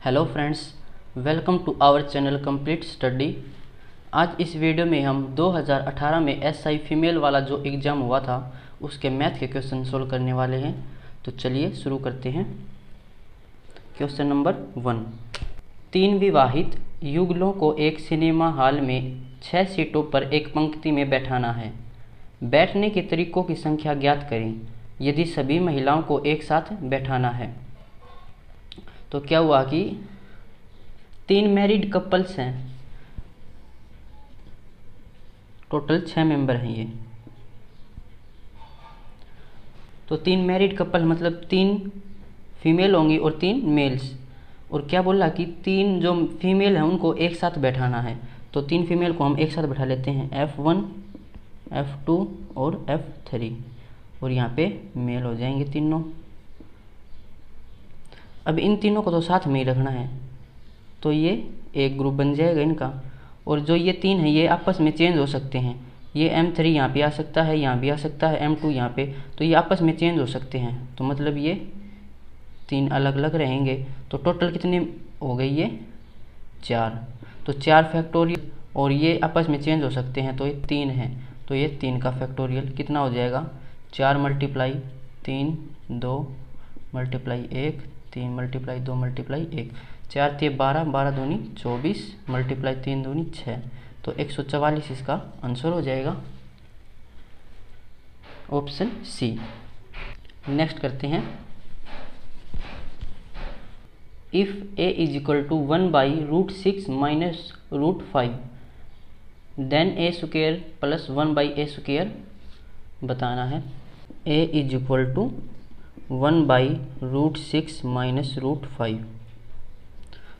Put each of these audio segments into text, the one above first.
Hello friends, welcome to our channel complete study. आज इस video में हम 2018 में एसआई फीमेल वाला जो एग्ज़ाम हुआ था उसके मैथ के क्वेश्चन सोल्व करने वाले हैं। तो चलिए शुरू करते हैं। Question number 1। 3 विवाहित युगलों को एक सिनेमा हॉल में 6 सीटों पर एक पंक्ति में बैठाना है। बैठने के तरीकों की संख्या ज्ञात करें यदि सभी महिलाओं को एक साथ बैठाना है। तो क्या हुआ कि 3 मैरिड कपल्स हैं, टोटल 6 मेंबर हैं ये। तो 3 मैरिड कपल मतलब 3 फीमेल होंगी और 3 मेल्स। और क्या बोला कि 3 जो फीमेल हैं उनको एक साथ बैठाना है। तो 3 फीमेल को हम एक साथ बैठा लेते हैं, F1, F2 और F3, और यहाँ पे मेल हो जाएंगे तीनों। अब इन तीनों को तो साथ में ही रखना है, तो ये एक ग्रुप बन जाएगा इनका। और जो ये 3 हैं ये आपस में चेंज हो सकते हैं। ये M3 यहाँ पे आ सकता है, यहाँ भी आ सकता है, M2 यहाँ पे, तो ये आपस में चेंज हो सकते हैं। तो मतलब ये 3 अलग अलग रहेंगे। तो टोटल कितने हो गए ये 4। तो 4 फैक्टोरियल, और ये आपस में चेंज हो सकते हैं तो ये 3 है। तो ये 3 का फैक्टोरियल कितना हो जाएगा, 4 × 3 2 × 1 3 × 2 × 1, 4 × 12 12 दूनी 24 × 3 दूनी 6। तो 144 इसका आंसर हो जाएगा, ऑप्शन सी। नेक्स्ट करते हैं। If a = 1/√6 - √5 then a² + 1/a² बताना है। a = 1/√6 - √5।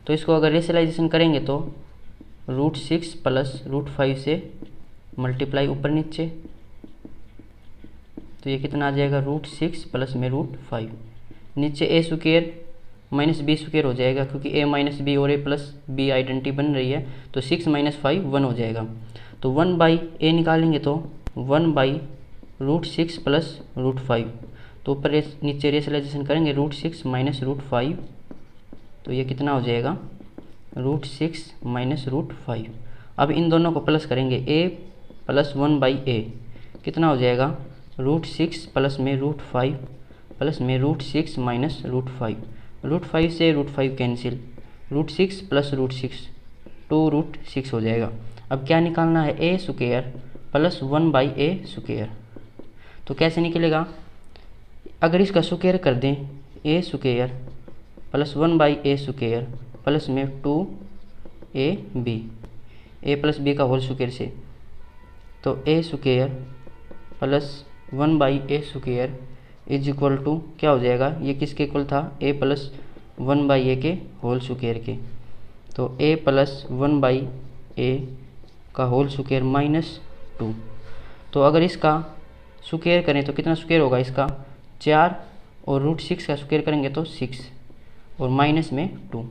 तो इसको अगर रेशनलाइजेशन करेंगे तो √6 + √5 से मल्टीप्लाई ऊपर नीचे, तो ये कितना आ जाएगा, √6 प्लस में √5। नीचे a² - b² हो जाएगा, क्योंकि a - b और a + b आइडेंटिटी बन रही है। तो 6 - 5 1 हो जाएगा। तो 1/a निकालेंगे तो 1/√6 + √5। तो ऊपर नीचे रेशनलाइजेशन करेंगे √6 - √5, तो ये कितना हो जाएगा, √6 - √5। अब इन दोनों को प्लस करेंगे, a + 1/a कितना हो जाएगा, √6 प्लस में √5 प्लस में √6 - √5। √5 से √5 कैंसिल, √6 + √6 2√6 हो जाएगा। अब क्या निकालना है, a² + 1/a²। तो कैसे निकलेगा, अगर इसका स्क्वायर कर दें, a² + 1/a² प्लस में 2ab, a + b का होल स्क्वायर से, तो a² + 1/a² = क्या हो जाएगा, ये किसके इक्वल था, a + 1/a के होल स्क्वायर के। तो a + 1/a का होल स्क्वायर -2। तो अगर इसका स्क्वायर करें तो कितना स्क्वायर होगा इसका, 4, और √6 का स्क्वायर करेंगे तो 6, और माइनस में 2,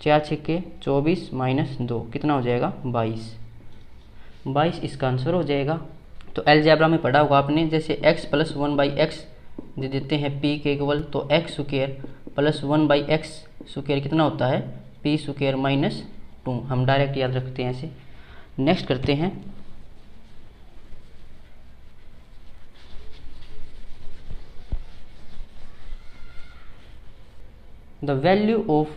4 × 6 = 24 - 2 कितना हो जाएगा, 22 इसका आंसर हो जाएगा। तो अलजेब्रा में पढ़ा होगा आपने, जैसे x + 1/x दे देते हैं p के इक्वल, तो x² + 1/x² कितना होता है, p² - 2। हम डायरेक्ट याद रखते हैं ऐसे। नेक्स्ट करते हैं। The value of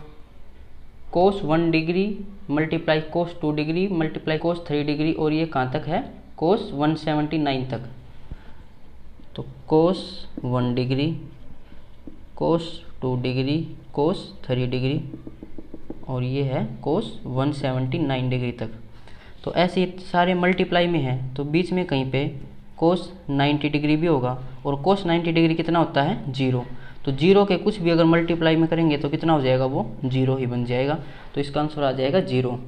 cos 1 degree × cos 2 degree × cos 3 degree, और ये कहाँ तक है, cos 179 तक। तो cos 1 degree, cos 2 degree, cos 3 degree, और ये है cos 179 डिग्री तक। तो ऐसे सारे मल्टीप्लाई में है, तो बीच में कहीं पे cos 90 डिग्री भी होगा, और cos 90 डिग्री कितना होता है, 0। तो 0 के कुछ भी अगर मल्टीप्लाई में करेंगे तो कितना हो जाएगा, वो 0 ही बन जाएगा। तो इसका आंसर आ जाएगा 0।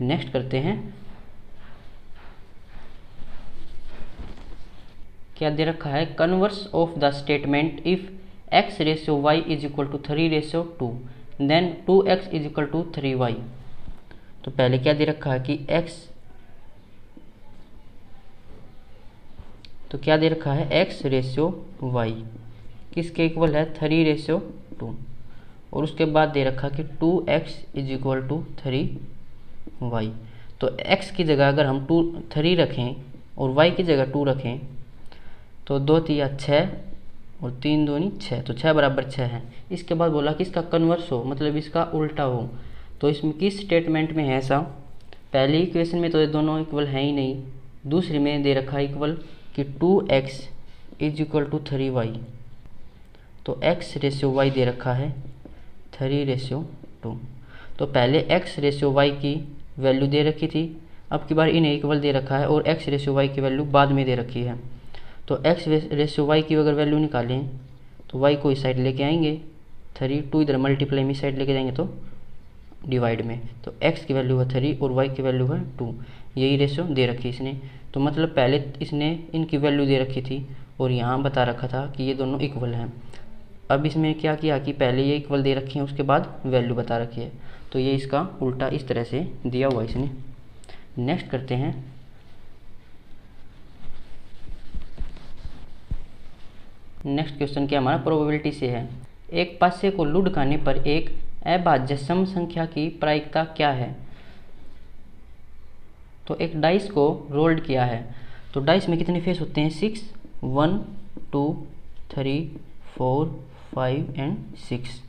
नेक्स्ट करते हैं। क्या दे रखा है, converse of the statement if x/y = 3/2 then 2x = 3y। तो पहले क्या दे रखा है कि तो क्या दे रखा है, x/y किसके इक्वल है, 3/2, और उसके बाद दे रखा कि 2x = 3y। तो x की जगह अगर हम 3 रखें और y की जगह 2 रखें तो 2 तिया 6 और 3 दूनी 6, तो 6 = 6 है। इसके बाद बोला कि इसका कन्वर्स हो, मतलब इसका उल्टा हो। तो इसमें किस स्टेटमेंट में है ऐसा? पहली इक्वेशन में तो ये दोनों इक्वल है ही नहीं, दूसरी में दे रखा इक्वल कि 2x = 3y। तो x/y दे रखा है 3/2। तो पहले x/y की वैल्यू दे रखी थी, अब की बार इन्हें इक्वल दे रखा है और x/y की वैल्यू बाद में दे रखी है। तो x/y की अगर वैल्यू निकालें तो y को इस साइड लेके आएंगे 3, 2 इधर मल्टीप्लाई में इस साइड लेके जाएंगे तो डिवाइड में। तो x की वैल्यू है 3 और y की वैल्यू है 2, यही रेशियो दे रखी इसने। तो मतलब पहले इसने इनकी वैल्यू दे रखी थी और यहाँ बता रखा था कि ये दोनों इक्वल हैं। अब इसमें क्या किया कि पहले ये इक्वल दे रखी है, उसके बाद वैल्यू बता रखी है। तो ये इसका उल्टा इस तरह से दिया हुआ इसने। नेक्स्ट करते हैं। नेक्स्ट क्वेश्चन क्या हमारा प्रोबेबिलिटी से है। एक पासे को लुढ़काने पर एक अभाज्य सम संख्या की प्रायिकता क्या है? तो एक डाइस को रोल्ड किया है, तो डाइस में कितने फेस होते हैं? 6, 1, 2, 3, 4, 5 एंड 6।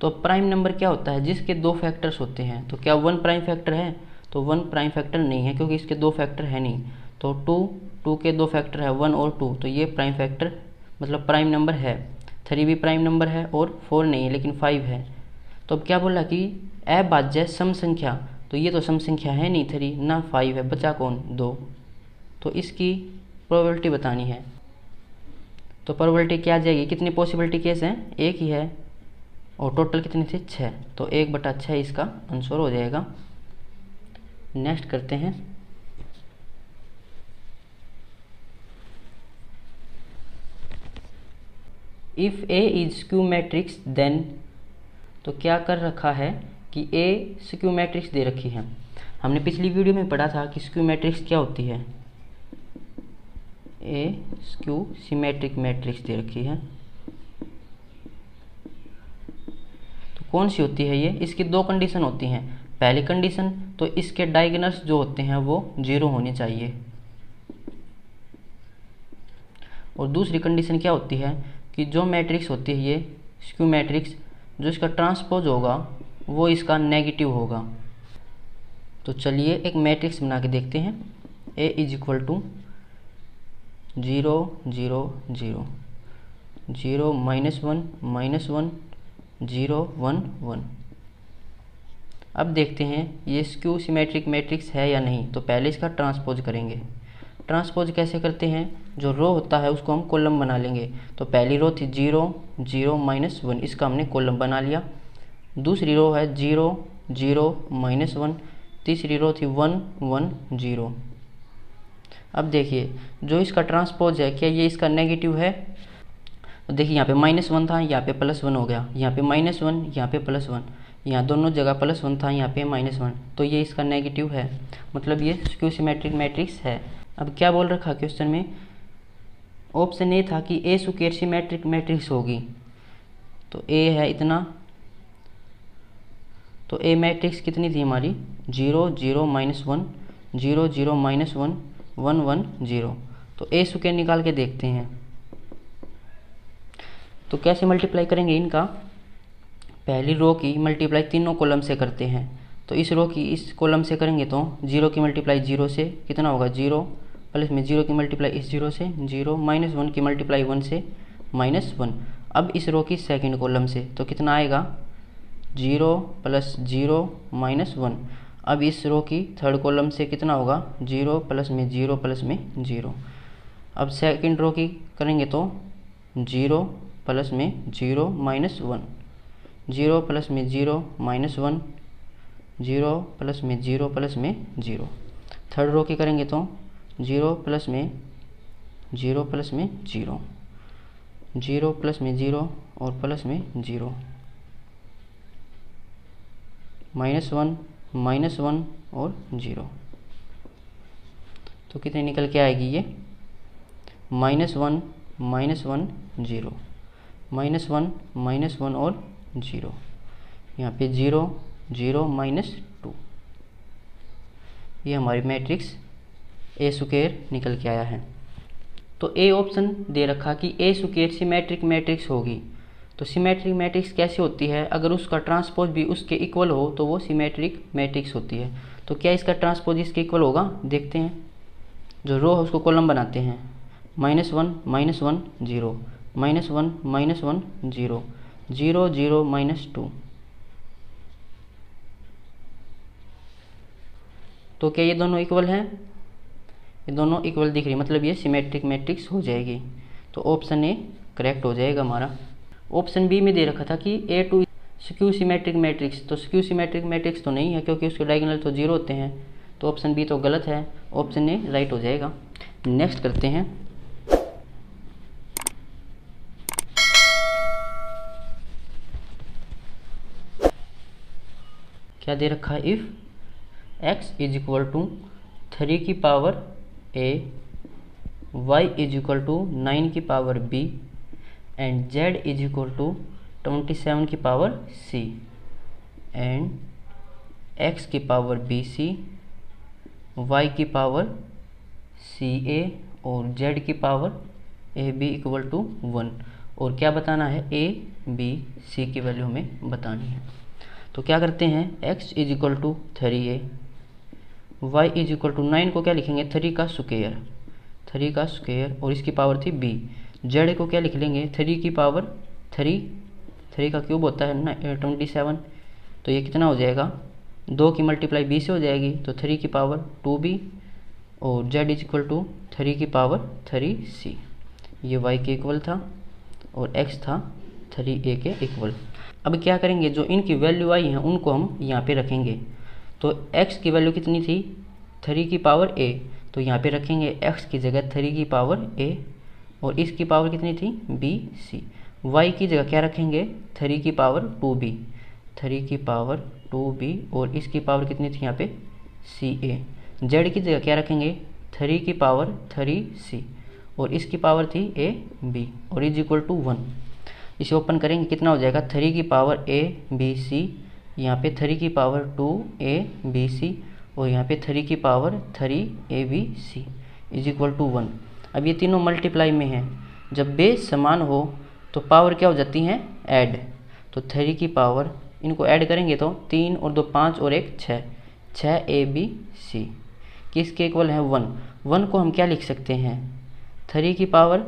तो प्राइम नंबर क्या होता है? जिसके 2 फैक्टर्स होते हैं। तो क्या 1 प्राइम फैक्टर है? तो 1 प्राइम फैक्टर नहीं है, क्योंकि इसके 2 फैक्टर है नहीं। तो 2 के 2 फैक्टर है 1 और 2, तो ये प्राइम फैक्टर मतलब प्राइम नंबर है। 3 भी प्राइम नंबर है और 4 नहीं है, लेकिन 5 है। तो अब क्या बोला कि अभाज्य सम संख्या, तो ये तो सम संख्या है नहीं 3 ना 5 है, बचा कौन? 2। तो इसकी प्रोबेबिलिटी बतानी है। तो प्रोबेबिलिटी क्या आ जाएगी? कितनी पॉसिबिलिटी केस हैं? एक ही है और टोटल कितने थे? 6। तो 1/6 इसका आंसर हो जाएगा। नेक्स्ट करते हैं। If A is skew matrix then, तो क्या कर रखा है कि A स्क्यू मैट्रिक्स दे रखी है। हमने पिछली वीडियो में पढ़ा था कि स्क्यू मैट्रिक्स क्या होती है। A स्क्यू सिमेट्रिक मैट्रिक्स दे रखी है। तो कौन सी होती है ये? इसकी 2 कंडीशन होती हैं। पहली कंडीशन तो इसके डायगोनल्स जो होते हैं वो 0 होने चाहिए, और दूसरी कंडीशन क्या होती है कि जो मैट्रिक्स होती है ये स्क्यू मैट्रिक्स, जो इसका ट्रांसपोज होगा वो इसका नेगेटिव होगा। तो चलिए एक मैट्रिक्स बना के देखते हैं। A = 0, 0, 0, 0, -1, -1, 0, 1, 1। अब देखते हैं ये स्क्यू सिमेट्रिक मैट्रिक्स है या नहीं। तो पहले इसका ट्रांसपोज करेंगे। ट्रांसपोज कैसे करते हैं? जो रो होता है उसको हम कॉलम बना लेंगे। तो पहली रो थी 0, 0, -1, इसका हमने कॉलम बना लिया। दूसरी रो है 0, 0, -1, तीसरी रो थी 1, 1, 0। अब देखिए जो इसका ट्रांसपोज है, क्या ये इसका नेगेटिव है? तो देखिए यहाँ पे -1 था, यहाँ पे +1 हो गया, यहाँ पे -1, यहाँ पे +1, यहाँ दोनों जगह +1 था, यहाँ पे -1, तो ये इसका नेगेटिव है, मतलब ये स्क्यू सिमेट्रिक मैट्रिक्स है। अब क्या बोल रखा क्वेश्चन में? ऑप्शन ए था कि A स्क्वायर सिमेट्रिक मैट्रिक्स होगी। तो A है इतना, तो A मैट्रिक्स कितनी थी हमारी? 0, 0, -1, 0, 0, -1, 1, 1, 0। तो A स्क्वायर निकाल के देखते हैं। तो कैसे मल्टीप्लाई करेंगे इनका? पहली रो की मल्टीप्लाई तीनों कॉलम से करते हैं। तो इस रो की इस कॉलम से करेंगे तो 0 की मल्टीप्लाई 0 से कितना होगा? 0, प्लस में 0 की मल्टीप्लाई इस 0 से 0, -1 की मल्टीप्लाई 1 से -1। अब इस रो की सेकंड कॉलम से तो कितना आएगा? 0 + 0 -1। अब इस रो की थर्ड कॉलम से कितना होगा? 0 प्लस में 0 प्लस में 0। अब सेकंड रो की करेंगे तो 0 प्लस में 0 -1, 0 प्लस में 0 -1, 0 प्लस में 0 प्लस में 0। थर्ड रो की करेंगे तो 0 प्लस में 0 प्लस में 0, 0 प्लस में 0 और प्लस में 0, -1, -1 और 0। तो कितने निकल के आएगी ये? -1, -1, 0, -1, -1 और 0। यहाँ पे 0 0 -2, ये हमारी मैट्रिक्स ए स्क्वायर निकल के आया है। तो ए ऑप्शन दे रखा कि ए स्क्वायर सिमेट्रिक मैट्रिक्स होगी। तो सिमेट्रिक मैट्रिक्स कैसे होती है, अगर उसका ट्रांसपोज भी उसके इक्वल हो तो वो सिमेट्रिक मैट्रिक्स होती है। तो क्या इसका ट्रांसपोज इसके इक्वल होगा, देखते हैं। जो रो है उसको कॉलम बनाते हैं, -1 -1 0 -1 -1 0 0 0 -2। तो क्या ये दोनों इक्वल हैं, ये दोनों इक्वल दिख रही, मतलब ये सिमेट्रिक मैट्रिक्स हो जाएगी। तो ऑप्शन ए करेक्ट हो जाएगा हमारा। ऑप्शन बी में दे रखा था कि A2 स्क्यू सिमेट्रिक मैट्रिक्स, तो स्क्यू सिमेट्रिक मैट्रिक्स तो नहीं है क्योंकि उसके डायगोनल तो 0 होते हैं। तो ऑप्शन बी तो गलत है, ऑप्शन ए राइट हो जाएगा। नेक्स्ट करते हैं। क्या दे रखा है, इफ x = 3 की पावर a, y = 9 की पावर b एंड z = 27 की पावर c एंड x की पावर bc, y की पावर ca और z की पावर ab = 1। और क्या बताना है, a b c की वैल्यू हमें बतानी है। तो क्या करते हैं, x = 3a, y = 9 को क्या लिखेंगे, 3 का स्क्वायर और इसकी पावर थी b। z को क्या लिख लेंगे, 3 की पावर 3 का क्यूब होता है ना 27। तो ये कितना हो जाएगा, 2 की मल्टीप्लाई b से हो जाएगी, तो 3 की पावर 2b और z = 3 की पावर 3c। ये y के इक्वल था और x था 3a के इक्वल। अब क्या करेंगे, जो इनकी वैल्यू आई है उनको हम यहाँ पे रखेंगे। तो x की वैल्यू कितनी थी, 3 की पावर a, तो यहाँ पे रखेंगे x की जगह 3 की पावर a और इसकी पावर कितनी थी b c। y की जगह क्या रखेंगे, 3 की पावर 2b, 3 की पावर 2b और इसकी पावर कितनी थी यहाँ पे ca। z की जगह क्या रखेंगे, 3 की पावर 3c और इसकी पावर थी a b और = 1। इसे ओपन करेंगे, कितना हो जाएगा, 3 की पावर a b c, यहाँ पे 3 की पावर 2a b c और यहाँ पे 3 की पावर 3a b c = 1। अब ये तीनों मल्टीप्लाई में हैं, जब बेस समान हो तो पावर क्या हो जाती हैं, ऐड। तो 3 की पावर, इनको ऐड करेंगे तो 3 और 2 5 और 1 6, 6a b c किसके इक्वल है 1। 1 को हम क्या लिख सकते हैं, 3 की पावर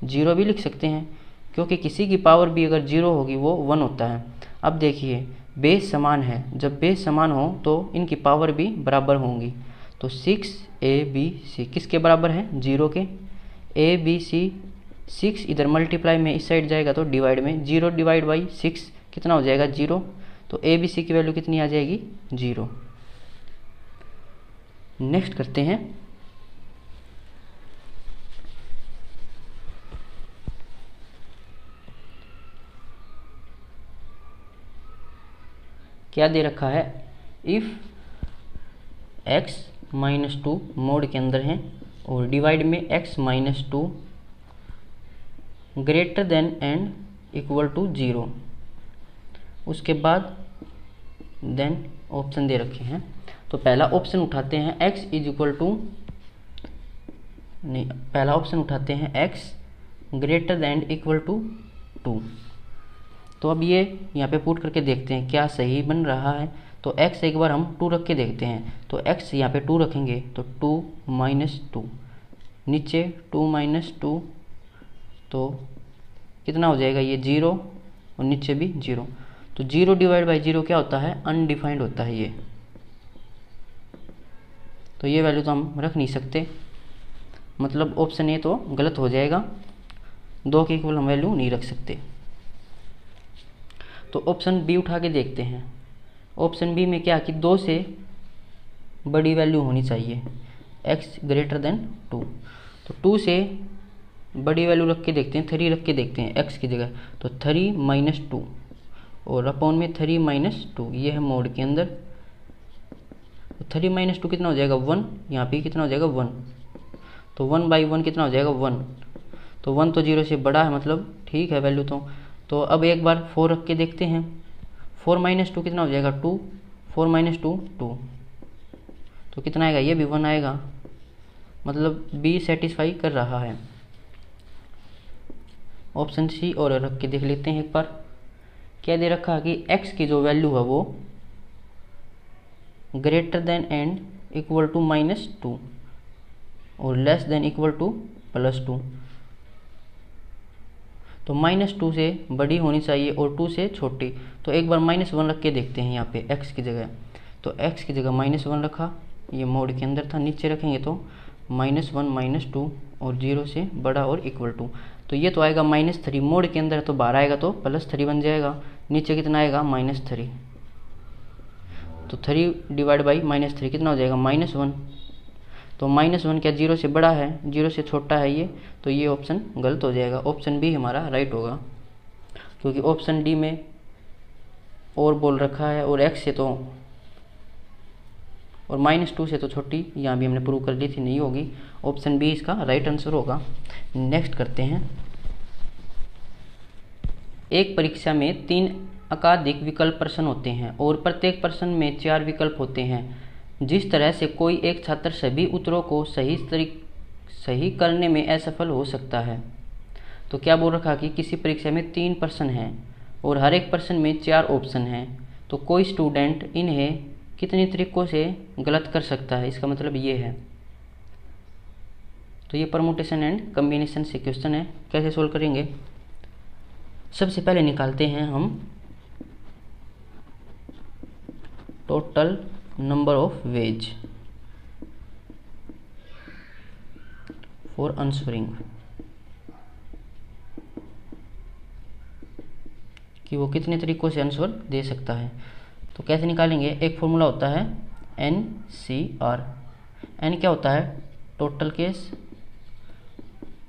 0 भी लिख सकते हैं क्योंकि किसी की पावर भी अगर 0 होगी वो 1 होता है। अब देखिए बेस समान है, जब बेस समान हो तो इनकी पावर भी बराबर होंगी। तो 6abc किसके बराबर है, 0 के। abc 6 इधर मल्टीप्लाई में इस साइड जाएगा तो डिवाइड में, 0 / 6 कितना हो जाएगा 0। तो abc की वैल्यू कितनी आ जाएगी 0। नेक्स्ट करते हैं। क्या दे रखा है, इफ़ x - 2 मोड के अंदर है और डिवाइड में x - 2 greater than and equal to 0। उसके बाद देन ऑप्शन दे रखे हैं। तो पहला ऑप्शन उठाते हैं x = नहीं, पहला ऑप्शन उठाते हैं x greater than equal to 2। तो अब ये यहाँ पे पुट करके देखते हैं क्या सही बन रहा है। तो x एक बार हम 2 रख के देखते हैं। तो x यहाँ पे 2 रखेंगे तो 2 - 2, नीचे 2 - 2 तो कितना हो जाएगा ये 0 और नीचे भी 0। तो 0 / 0 क्या होता है, अनडिफाइंड होता है ये। तो ये वैल्यू तो हम रख नहीं सकते, मतलब ऑप्शन ए तो गलत हो जाएगा, 2 के इक्वल हम वैल्यू नहीं रख सकते। तो ऑप्शन बी उठा के देखते हैं। ऑप्शन बी में क्या कि 2 से बड़ी वैल्यू होनी चाहिए, x ग्रेटर देन 2। तो 2 से बड़ी वैल्यू रख के देखते हैं, 3 रख के देखते हैं x की जगह। तो 3 - 2 और अपॉन में 3 - 2, ये है मोड के अंदर। तो 3 - 2 कितना हो जाएगा 1, यहाँ पे कितना हो जाएगा 1। तो 1/1 कितना हो जाएगा 1। तो 1 तो 0 से बड़ा है, मतलब ठीक है वैल्यू तो अब एक बार 4 रख के देखते हैं। 4 माइनस 2 कितना हो जाएगा 2, 4 माइनस 2 2, तो कितना आएगा, ये भी 1 आएगा, मतलब बी सेटिस्फाई कर रहा है। ऑप्शन सी और रख के देख लेते हैं एक बार। क्या दे रखा है कि x की जो वैल्यू है वो greater than and equal to -2 और लेस देन इक्वल टू +2, तो -2 से बड़ी होनी चाहिए और 2 से छोटी। तो एक बार -1 रख के देखते हैं यहाँ पे x की जगह। तो x की जगह -1 रखा, ये मोड के अंदर था, नीचे रखेंगे तो -1 -2 और 0 से बड़ा और इक्वल टू, तो ये तो आएगा -3, मोड के अंदर तो बाहर आएगा तो +3 बन जाएगा, नीचे कितना आएगा -3, तो 3 डिवाइड बाई -3 कितना हो जाएगा -1, तो -1 क्या 0 से बड़ा है, 0 से छोटा है ये, तो ये ऑप्शन गलत हो जाएगा। ऑप्शन बी हमारा राइट होगा, क्योंकि ऑप्शन डी में और बोल रखा है और x से तो और -2 से तो छोटी, यहाँ भी हमने प्रूव कर ली थी, नहीं होगी। ऑप्शन बी इसका राइट आंसर होगा। नेक्स्ट करते हैं। एक परीक्षा में 3 एकाधिक विकल्प प्रश्न होते हैं और प्रत्येक प्रश्न में 4 विकल्प होते हैं। जिस तरह से कोई एक छात्र सभी उत्तरों को सही करने में असफल हो सकता है। तो क्या बोल रखा कि किसी परीक्षा में 3 प्रश्न हैं और हर एक प्रश्न में 4 ऑप्शन हैं, तो कोई स्टूडेंट इन्हें कितने तरीकों से गलत कर सकता है, इसका मतलब ये है। तो ये परमुटेशन एंड कम्बिनेशन से क्वेश्चन है, कैसे सोल्व करेंगे। सबसे पहले निकालते हैं हम total number of ways for answering, कि वो कितने तरीकों से आंसर दे सकता है। तो कैसे निकालेंगे, एक फॉर्मूला होता है NCR। N क्या होता है, टोटल केस,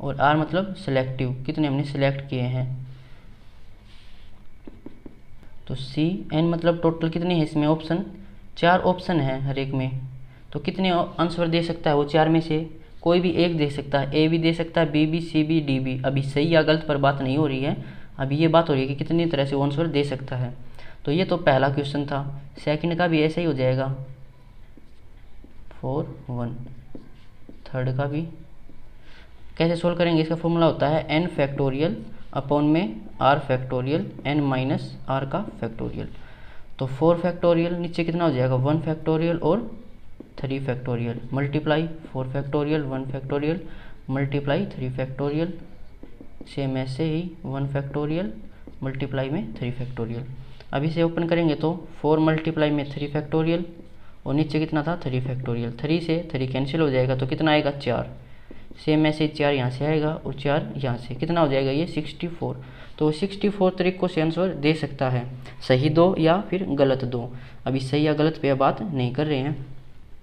और R मतलब सिलेक्टिव, कितने हमने सिलेक्ट किए हैं। तो CN मतलब टोटल कितने हैं इसमें ऑप्शन, 4 ऑप्शन है हर एक में, तो कितने आंसर दे सकता है वो 4 में से कोई भी एक दे सकता है, A भी दे सकता है, B भी, C भी, D भी। अभी सही या गलत पर बात नहीं हो रही है, अभी ये बात हो रही है कि कितनी तरह से वो आंसर दे सकता है। तो ये तो पहला क्वेश्चन था। सेकंड का भी ऐसा ही हो जाएगा 4 1, थर्ड का भी। कैसे सोल्व करेंगे, इसका फॉर्मूला होता है n फैक्टोरियल अपॉन में r factorial n minus r का फैक्टोरियल। तो 4 फैक्टोरियल नीचे कितना हो जाएगा 1 फैक्टोरियल और 3 factorial multiply 4 factorial 1 factorial multiply 3 factorial, same ऐसे ही 1 फैक्टोरियल मल्टीप्लाई में 3 फैक्टोरियल। अब इसे ओपन करेंगे तो 4 मल्टीप्लाई में 3 फैक्टोरियल और नीचे कितना था 3 फैक्टोरियल, 3 से 3 कैंसिल हो जाएगा तो कितना आएगा 4, सेम ऐसे 4 यहाँ से आएगा और 4 यहाँ से, कितना हो जाएगा ये 64। तो 64 तरीकों से आंसर दे सकता है, सही 2 या फिर गलत 2। अभी सही या गलत पे बात नहीं कर रहे हैं।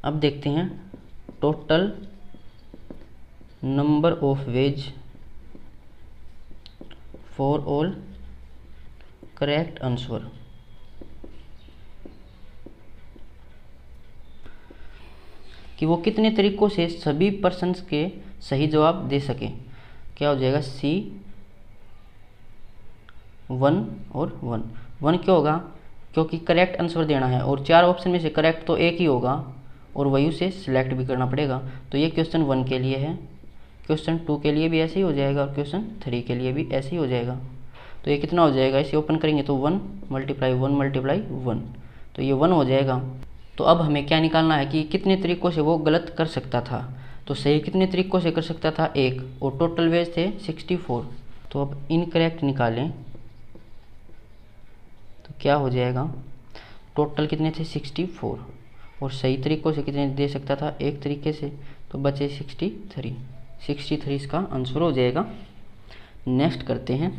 अब देखते हैं total number of ways for all correct answer. कि वो कितने तरीकों से सभी प्रश्न के सही जवाब दे सके। क्या हो जाएगा C 1 और 1 क्यों होगा, क्योंकि करेक्ट आंसर देना है और 4 ऑप्शन में से करेक्ट तो एक ही होगा और वही उसे सिलेक्ट भी करना पड़ेगा। तो ये क्वेश्चन 1 के लिए है, क्वेश्चन 2 के लिए भी ऐसे ही हो जाएगा और क्वेश्चन 3 के लिए भी ऐसे ही हो जाएगा। तो ये कितना हो जाएगा, इसे ओपन करेंगे तो 1 मल्टीप्लाई 1 मल्टीप्लाई 1, तो ये 1 हो जाएगा। तो अब हमें क्या निकालना है कि कितने तरीकों से वो गलत कर सकता था। तो सही कितने तरीकों से कर सकता था 1, और टोटल वेज थे 64। तो अब इनकरेक्ट निकालें तो क्या हो जाएगा, टोटल कितने थे 64 और सही तरीकों से कितने दे सकता था, एक तरीके से, तो बचे 63 इसका आंसर हो जाएगा। नेक्स्ट करते हैं।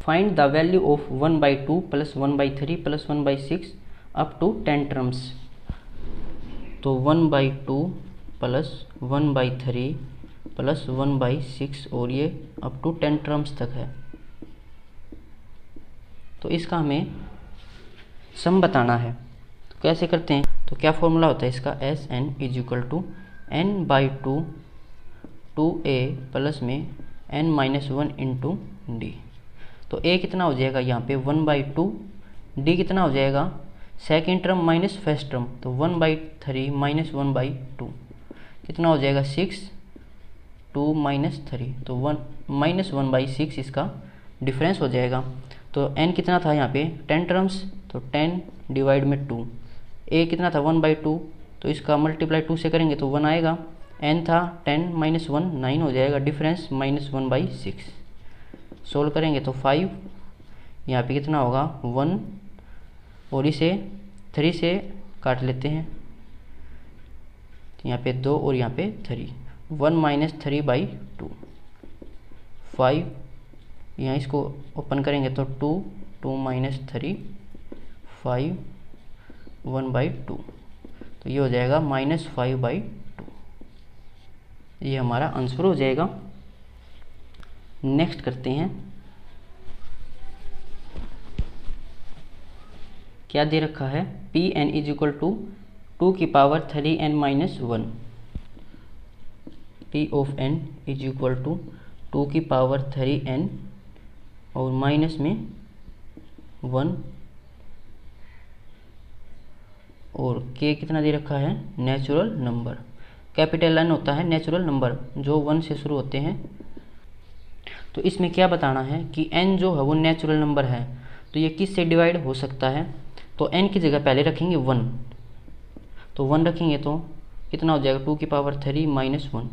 Find the value of 1/2 plus 1/3 plus 1/6 up to 10 terms. तो 1/2 प्लस 1/3 प्लस 1/6 और ये अप टू 10 टर्म्स तक है। तो इसका हमें सम बताना है। तो कैसे करते हैं, तो क्या फॉर्मूला होता है इसका, SN = n/2 2a प्लस में n-1 इंटू डी। तो a कितना हो जाएगा यहाँ पे 1/2, d कितना हो जाएगा second term minus first term, तो 1/3 माइनस 1/2 कितना हो जाएगा 6, 2 माइनस 3, तो 1/6 इसका डिफरेंस हो जाएगा। तो n कितना था यहाँ पे 10 टर्म्स, तो 10 डिवाइड में 2, a कितना था 1/2, तो इसका मल्टीप्लाई 2 से करेंगे तो 1 आएगा, n था 10 माइनस 1 9 हो जाएगा, डिफरेंस -1/6। सोल्व करेंगे तो 5, यहाँ पे कितना होगा 1, और इसे 3 से काट लेते हैं, यहाँ पे 2 और यहाँ पे 3, 1 - 3/2, 5, यहाँ इसको ओपन करेंगे तो 2, 2 - 3, 5, 1/2, तो ये हो जाएगा -5/2। ये हमारा आंसर हो जाएगा। नेक्स्ट करते हैं, क्या दे रखा है Pn = 2 की power 3n-1, P of n = 2 की पावर 3n और माइनस में 1, और k कितना दे रखा है नेचुरल नंबर। कैपिटल N होता है नेचुरल नंबर जो 1 से शुरू होते हैं। तो इसमें क्या बताना है कि n जो है वो नेचुरल नंबर है, तो ये किस से डिवाइड हो सकता है। तो n की जगह पहले रखेंगे 1, तो 1 रखेंगे तो कितना हो जाएगा 2 की पावर 3 माइनस 1,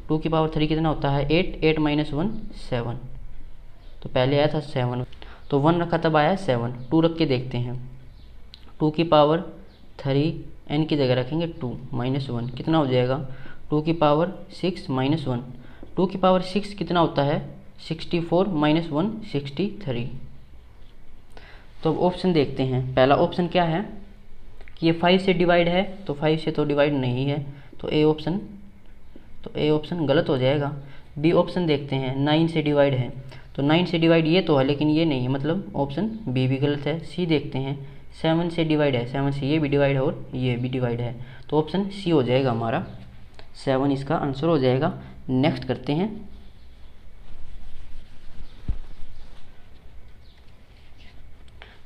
2 की पावर 3 कितना होता है 8, 8 - 1 7, तो पहले आया था 7, तो 1 रखा तब आया 7, 2 रख के देखते हैं, 2 की पावर 3 n की जगह रखेंगे 2 माइनस 1 कितना हो जाएगा 2 की पावर 6 माइनस 1, 2 की पावर 6 कितना होता है 64 माइनस 1 63। तो अब ऑप्शन देखते हैं, पहला ऑप्शन क्या है कि ये 5 से डिवाइड है, तो 5 से तो डिवाइड नहीं है, तो ए ऑप्शन गलत हो जाएगा। बी ऑप्शन देखते हैं 9 से डिवाइड है, तो 9 से डिवाइड ये तो है लेकिन ये नहीं है, मतलब ऑप्शन बी भी गलत है। सी देखते हैं 7 से डिवाइड है, 7 से ये भी डिवाइड है और ये भी डिवाइड है, तो ऑप्शन सी हो जाएगा हमारा, 7 इसका आंसर हो जाएगा। नेक्स्ट करते हैं,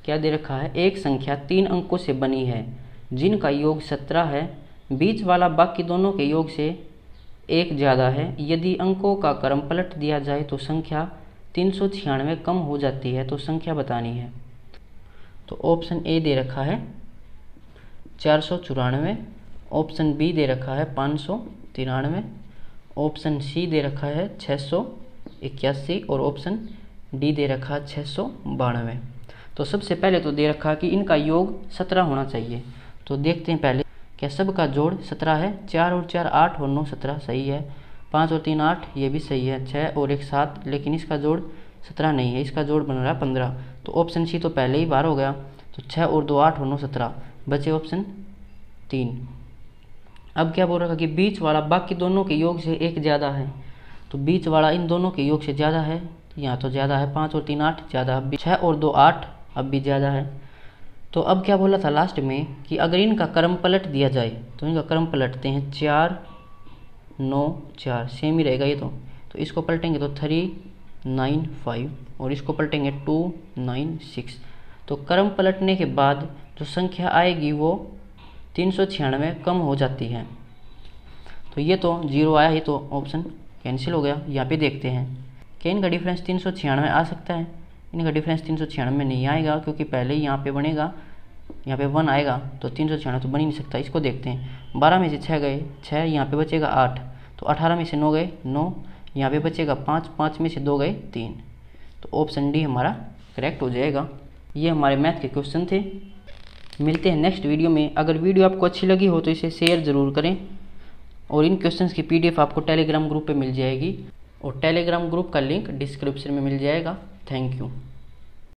क्या दे रखा है एक संख्या 3 अंकों से बनी है जिनका योग 17 है, बीच वाला बाकी दोनों के योग से एक ज़्यादा है, यदि अंकों का क्रम पलट दिया जाए तो संख्या 396 कम हो जाती है, तो संख्या बतानी है। तो ऑप्शन ए दे रखा है 494, ऑप्शन बी दे रखा है 593, ऑप्शन सी दे रखा है 681 और ऑप्शन डी दे रखा है 692। तो सबसे पहले तो दे रखा कि इनका योग 17 होना चाहिए, तो देखते हैं पहले क्या सबका जोड़ 17 है, 4 और 4 8 और 9 17 सही है, 5 और 3 8 ये भी सही है, 6 और 1 7, लेकिन इसका जोड़ 17 नहीं है, इसका जोड़ बन रहा है 15, तो ऑप्शन सी तो पहले ही बार हो गया, तो 6 और 2 8 और 9 17, बचे ऑप्शन 3। अब क्या बोल रखा कि बीच वाला बाकी दोनों के योग से एक ज़्यादा है, तो बीच वाला इन दोनों के योग से ज़्यादा है, यहाँ तो ज़्यादा है, 5 और 3 8 ज़्यादा, 6 और 2 8 अब भी ज़्यादा है। तो अब क्या बोला था लास्ट में कि अगर इनका क्रम पलट दिया जाए, तो इनका क्रम पलटते हैं 4 9 4 सेम ही रहेगा ये, तो इसको पलटेंगे तो 3 9 5 और इसको पलटेंगे 2 9 6, तो क्रम पलटने के बाद जो संख्या आएगी वो 396 कम हो जाती है, तो ये तो 0 आया, ये तो ऑप्शन कैंसिल हो गया। यहाँ पे देखते हैं कि इनका डिफरेंस 396 आ सकता है, इनका डिफरेंस 396 में नहीं आएगा क्योंकि पहले ही यहाँ पे बनेगा, यहाँ पे 1 आएगा, तो 396 तो बन ही नहीं सकता। इसको देखते हैं, 12 में से 6 गए 6, यहाँ पे बचेगा 8, तो 18 में से 9 गए 9, यहाँ पे बचेगा 5, 5 में से 2 गए 3, तो ऑप्शन डी हमारा करेक्ट हो जाएगा। ये हमारे मैथ के क्वेश्चन थे। मिलते हैं नेक्स्ट वीडियो में। अगर वीडियो आपको अच्छी लगी हो तो इसे शेयर ज़रूर करें, और इन क्वेश्चंस की PDF आपको टेलीग्राम ग्रुप पे मिल जाएगी, और टेलीग्राम ग्रुप का लिंक डिस्क्रिप्शन में मिल जाएगा। Thank you.